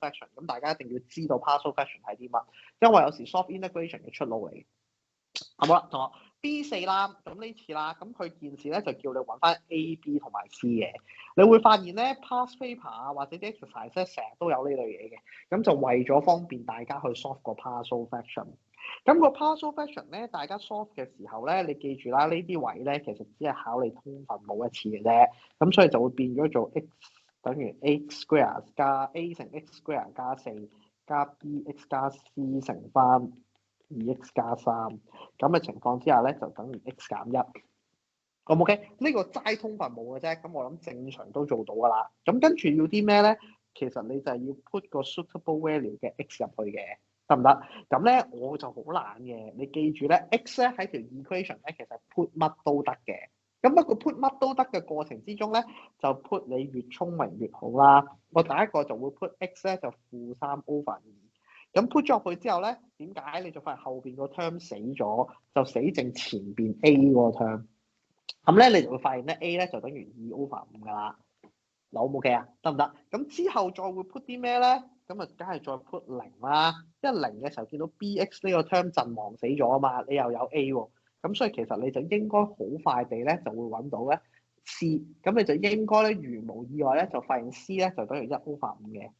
fraction， 咁大家一定要知道 partial fraction 係啲乜，因為有時 soft integration 嘅出路嚟嘅。好啦，同學 B4 啦，咁呢次啦，咁佢件事咧就叫你揾翻 A、B 同埋 C 嘅，你會發現咧 past paper 啊或者啲 exercise 咧成日都有呢類嘢嘅，咁就為咗方便大家去 solve 個 partial fraction。咁個 partial fraction 咧，大家 solve 嘅時候咧，你記住啦，呢啲位咧其實只係考你通分母一次嘅啫，咁所以就會變咗做 x 等於 x square 加 a 乘 x square 加4加 bx 加 c 乘翻2x 加3，咁嘅情況之下咧，就等於 x 減1。咁 OK， 呢個齋通分母嘅啫，咁我諗正常都做到噶啦。咁跟住要啲咩咧？其實你就係要 put 個 suitable value 嘅 x 入去嘅，得唔得？咁咧我就好懶嘅，你記住咧 x 咧喺條 equation 咧其實 put 乜都得嘅。咁不過 put 乜都得嘅過程之中咧，就 put 你越聰明越好啦。我第一個就會 put x 咧就-3 over 2。咁 put 咗入去之後咧，點解你就發現後邊個 term 死咗，就死剩前邊 A 嗰個 term？ 咁咧你就會發現咧 A 咧就等於2 over 5噶啦。嗱，好冇嘅啊？得唔得？咁之後再會 put 啲咩咧？咁啊，梗係再 put 0啦。因為0嘅時候見到 BX 呢個 term 陣亡死咗啊嘛，你又有 A 喎。咁所以其實你就應該好快地咧就會揾到咧 C。咁你就應該咧如無意外咧就發現 C 咧就等於1 over 5嘅。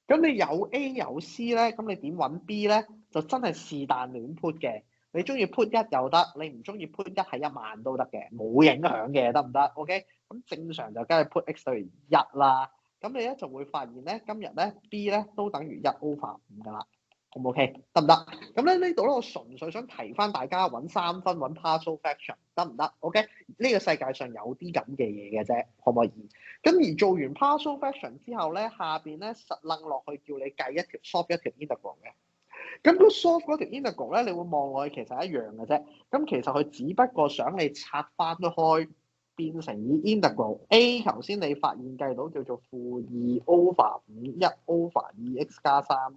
咁你有 A 有 C 咧，咁你點揾 B 咧？就真係是但亂 put 嘅。你中意 put 1又得，你唔中意 put 1係10000都得嘅，冇影響嘅，得唔得 ？OK， 咁正常就梗係 put x 等於1啦。咁你咧就會發現咧，今日咧 B 咧都等於1 over 5噶啦。好唔 OK？得唔得？咁咧呢度咧，我純粹想提翻大家揾3分揾 partial fraction 得唔得 ？OK？呢個世界上有啲咁嘅嘢嘅啫，可唔可以？咁而做完 partial fraction 之後咧，下邊咧實楞落去叫你計一條 solve 一條 integral 嘅。咁個 solve 嗰條 integral 咧，你會望落去其實一樣嘅啫。咁其實佢只不過想你拆翻開，變成以 integral A 頭先你發現計到叫做-2 over 5 1 over 2x 加3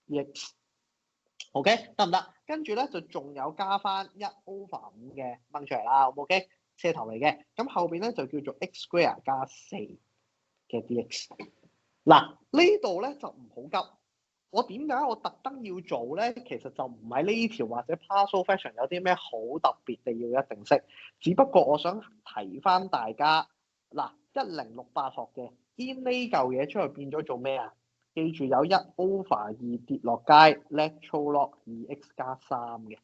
x。OK， 得唔得？跟住咧就仲有加翻1 over 5嘅掹出嚟啦，好唔 OK？車頭嚟嘅，咁後邊咧就叫做 x square 加4嘅 dx。嗱呢度咧就唔好急。我點解我特登要做咧？其實就唔係呢條或者 partial fraction 有啲咩好特別地要一定識，只不過我想提翻大家嗱1068學嘅 in 呢嚿嘢出去變咗做咩啊？記住有1 over 2跌落街 lateral log 2x 加3嘅。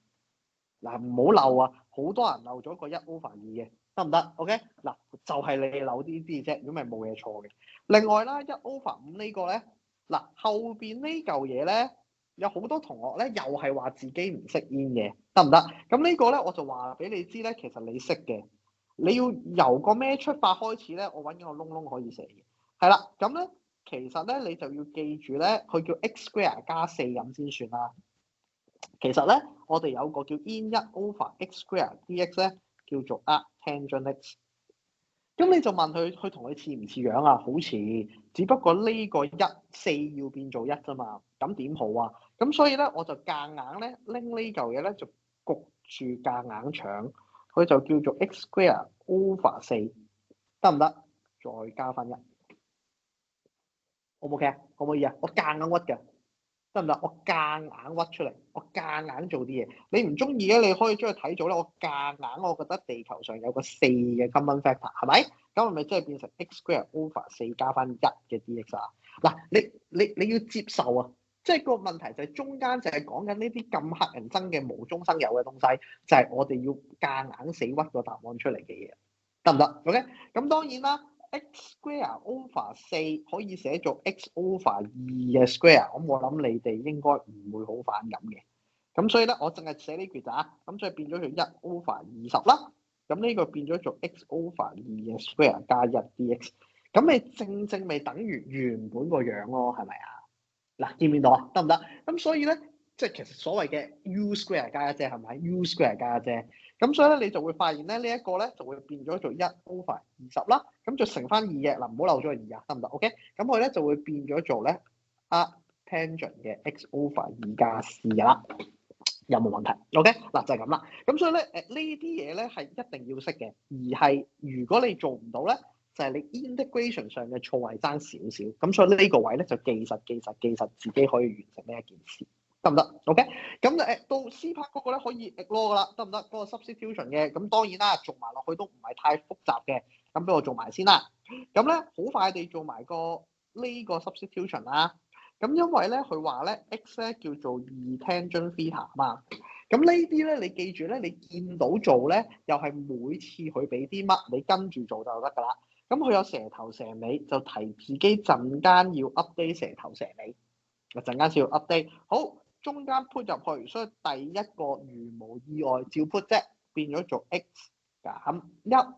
嗱唔好漏啊！好多人漏咗個1 over 2嘅，得唔得 ？OK， 嗱就係你漏呢啲啫，如果咪冇嘢錯嘅。另外啦，1 over 5呢個咧，嗱後邊呢嚿嘢咧，有好多同學咧又係話自己唔識 in 嘅，得唔得？咁呢個咧我就話俾你知咧，其實你識嘅，你要由個咩出發開始咧，我揾緊個窿窿可以寫嘅，係啦，咁咧其實咧你就要記住咧，佢叫 x square 加4咁先算啦。其實咧，我哋有個叫 in 1 over x square dx 咧，叫做 arctangent x。咁你就問佢同佢似唔似樣啊？好似，只不過呢個4要變做1啫嘛。咁點好啊？咁所以咧，我就夾硬咧拎呢嚿嘢咧，就焗住夾硬搶，佢就叫做 x square over 4，得唔得？再加翻1，好唔 OK 啊？可唔可以啊？我夾硬屈嘅。得唔得？我夾硬屈出嚟，我夾硬做啲嘢。你唔中意嘅，你可以將佢睇做咧。我夾硬，我覺得地球上有個4嘅 common factor，係咪？咁係咪即係變成 x square over 4加翻1嘅 dx 啊？嗱，你要接受啊！即係個問題就係中間就係講緊呢啲咁乞人憎嘅無中生有嘅東西，就係我哋要夾硬死屈個答案出嚟嘅嘢，得唔得 ？OK， 咁當然啦。x square over 4可以寫做 x over 2嘅 square， 咁我諗你哋應該唔會好反感嘅。咁所以咧，我淨係寫呢句咋，咁所以變咗做1 over 20啦。咁呢個變咗做 x over 2嘅 square 加1 dx。咁你正正咪等於原本個樣咯，係咪啊？嗱，見唔見到啊？得唔得？咁所以咧，即係其實所謂嘅 u square 加1啫，係咪 u square 加1啫？咁所以咧，你就會發現咧，呢一個咧就會變咗做1 over 20啦。咁就乘翻2嘅，嗱唔好漏咗個2啊，得唔得 ？OK， 咁佢咧就會變咗做咧 arctangent 嘅 x over 2加 c 啦，有冇問題 ？OK， 嗱就係咁啦。咁所以咧，呢啲嘢咧係一定要識嘅，而係如果你做唔到咧，就係你 integration 上嘅錯位爭少少，咁所以呢個位咧就記實自己可以完成呢一件事，得唔得 ？OK， 咁到 Cpart 嗰個咧可以 ignore 噶啦，得唔得？嗰個 substitution 嘅，咁當然啦，做埋落去都唔係太複雜嘅，咁俾我做埋先啦。咁咧好快地做埋呢個 substitution 啦。咁因為咧佢話咧 x 咧叫做2 tangent theta 嘛。咁呢啲咧，你記住咧，你見到做咧，又係每次佢俾啲乜，你跟住做就得㗎啦。咁佢有蛇頭蛇尾，就提自己陣間要 update 蛇頭蛇尾，陣間先要 update。好，中間 put 入去，所以第一個如無意外照 put 啫，變咗做 x 減1。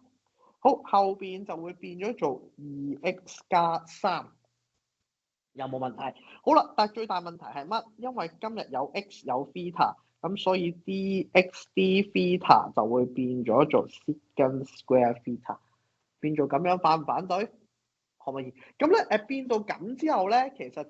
好，後邊就會變咗做2x 加3，有冇問題？好啦，但係最大問題係乜？因為今日有 x 有 theta。咁所以 dx/d theta 就會變咗做 secant square theta， 變做咁樣，反唔反對？可唔可以？咁咧變到咁之後咧，其實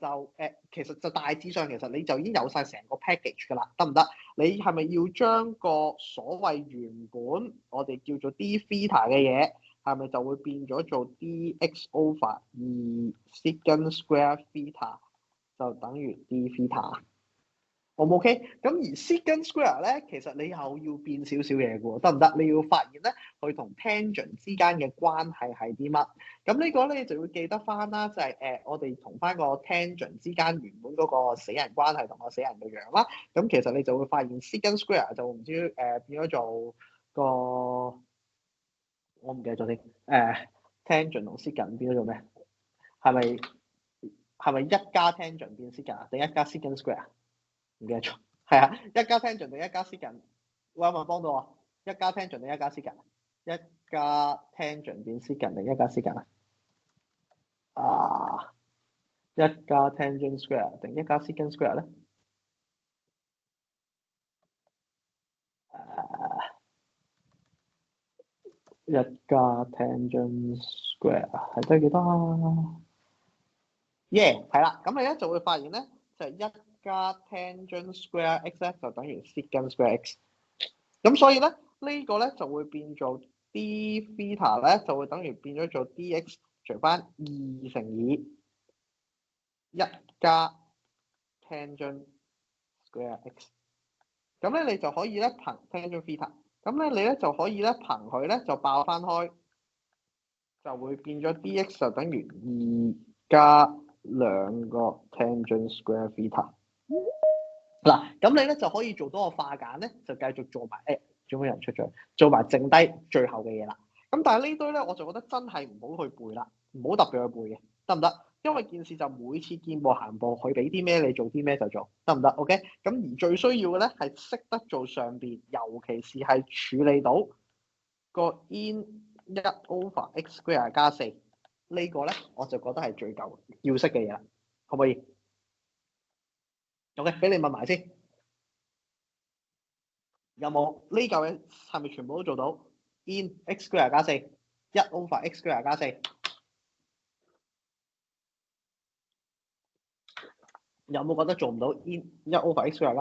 就大致上其實你就已經有晒成個 package 㗎啦，得唔得？你係咪要將個所謂原本我哋叫做 d theta 嘅嘢，係咪就會變咗做 dx over 2 secant square theta 就等於 d theta？O 唔 OK？咁而 secant square 咧，其實你又要變少少嘢嘅喎，得唔得？你要發現咧，佢同 tangent 之間嘅關係係啲乜？咁呢個咧就要記得翻啦，就係我哋同翻個 tangent 之間原本嗰個死人關係同個死人嘅樣啦。咁其實你就會發現 secant square 就唔知變咗做個我唔記得咗添。tangent 同 secant 變咗做咩？係咪一加 tangent 變 secant 啊？定一加 secant square？唔記得咗，係啊，一加 tangent 定一加 secant？有冇幫到我？一加 tangent 定一加 secant？一加 tangent 變 secant定一加 secant 啊？一加 tangent square 定一加 secant square 咧？一加 tangent square 係得幾多啊？耶，係啦，咁你咧就會發現咧，就係一加 tangent square x 咧就等於 secant square x。咁所以咧呢個咧就會變做 d theta 咧就會等於變咗做 dx 除翻2乘以1加 tangent square x。咁咧你就可以咧憑 tangent theta，咁咧你咧就可以咧憑佢咧就爆翻開，就會變咗 dx 就等於2加2個 tangent square theta。嗱，咁你咧就可以做到個化簡咧，就繼續做埋做咩人出咗？做埋剩低最後嘅嘢啦。咁但係呢堆咧，我就覺得真係唔好去背啦，唔好特別去背嘅，得唔得？因為件事就每次見步行步，佢俾啲咩你做啲咩就做，得唔得？OK。咁而最需要嘅咧係識得做上邊，尤其是係處理到個 in 1 over x square 加4呢個咧，我就覺得係最夠要識嘅嘢啦，可唔可以？OK，俾你問埋先。有冇呢嚿嘢係咪全部都做到 ？in x square 加4，1 over x square 加4，有冇覺得做唔到 in 1 over x square 加？